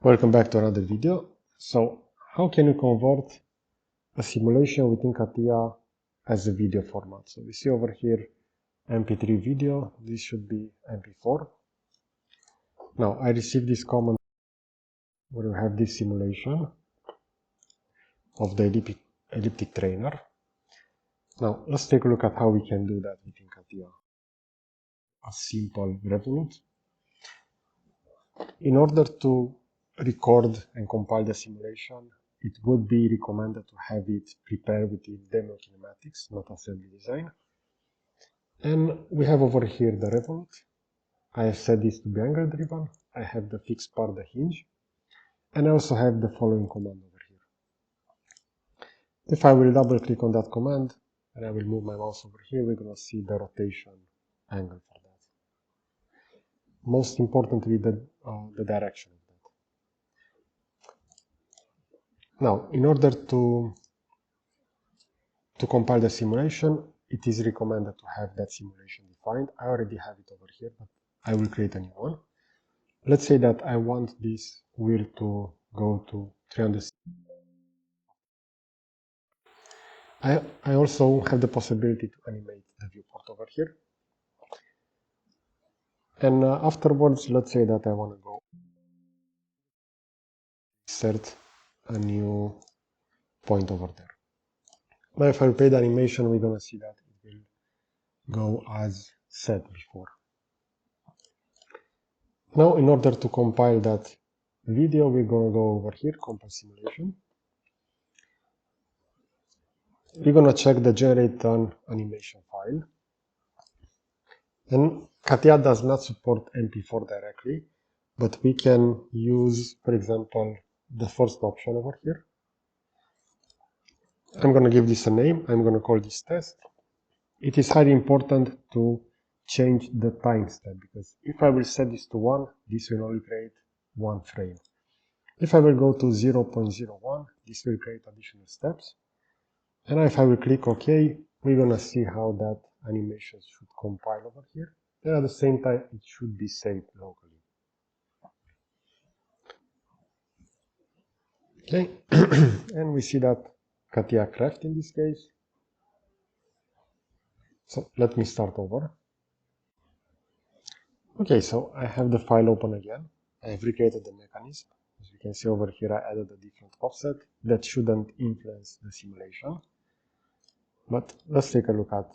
Welcome back to another video. So, how can you convert a simulation within CATIA as a video format? So we see over here MP3 video, this should be MP4. Now I received this command where you have this simulation of the elliptic trainer. Now let's take a look at how we can do that within CATIA. A simple Revolut. In order to record and compile the simulation, it would be recommended to have it prepared within demo kinematics, not assembly design. And we have over here the Revolut. I have set this to be angle driven. I have the fixed part, the hinge. And I also have the following command over here. If I will double click on that command and I will move my mouse over here, we're going to see the rotation angle for that. Most importantly, the direction of that. Now, in order to compile the simulation, it is recommended to have that simulation defined. I already have it over here, but I will create a new one. Let's say that I want this wheel to go to 300. I also have the possibility to animate the viewport over here. And afterwards, let's say that I want to go insert a new point over there. Now if I replay the animation, we're going to see that it will go as set before. Now in order to compile that video, we're going to go over here, compile simulation. We're going to check the generate an animation file. And CATIA does not support MP4 directly, but we can use, for example, the first option over here. I'm going to give this a name. I'm going to call this test. It is highly important to change the time step, because if I will set this to 1, this will only create 1 frame. If I will go to 0.01, this will create additional steps. And if I will click OK, we're going to see how that animation should compile over here. And at the same time, it should be saved locally. Okay, and we see that CATIA crashed in this case. So let me start over. Okay, so I have the file open again. I have recreated the mechanism. As you can see over here, I added a different offset that shouldn't influence the simulation. But let's take a look at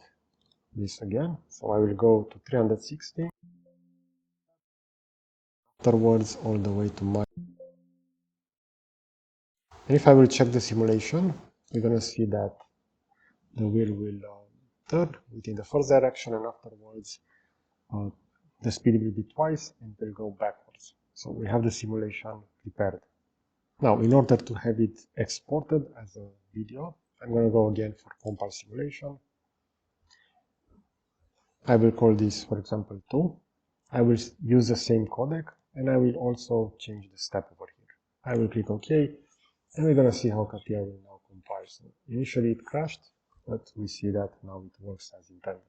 this again. So I will go to 360. Afterwards, all the way to my. And if I will check the simulation, we're going to see that the wheel will turn within the first direction, and afterwards the speed will be twice and will go backwards. So we have the simulation prepared. Now, in order to have it exported as a video, I'm going to go again for compile simulation. I will call this, for example, 2. I will use the same codec, and I will also change the step over here. I will click OK, and we're going to see how CATIA will now compile. So initially it crashed, but we see that now it works as intended.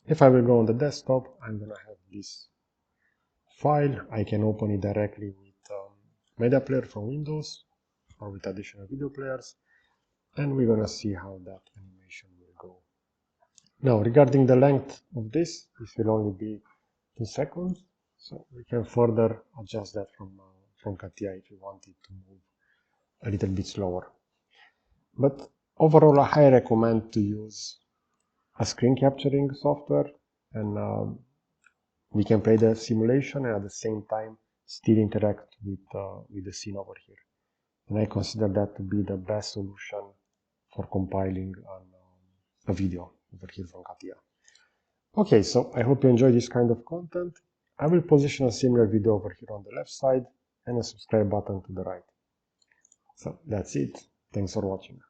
If I will go on the desktop, I'm going to have this file. I can open it directly with Media Player from Windows or with additional video players, and we're going to see how that animation will go. Now, regarding the length of this will only be 2 seconds, so we can further adjust that from CATIA if you want it to move a little bit slower. But overall, I highly recommend to use a screen capturing software, and we can play the simulation and at the same time still interact with the scene over here. And I consider that to be the best solution for compiling a video over here from CATIA. Okay, so I hope you enjoy this kind of content. I will position a similar video over here on the left side and a subscribe button to the right. So that's it. Thanks for watching.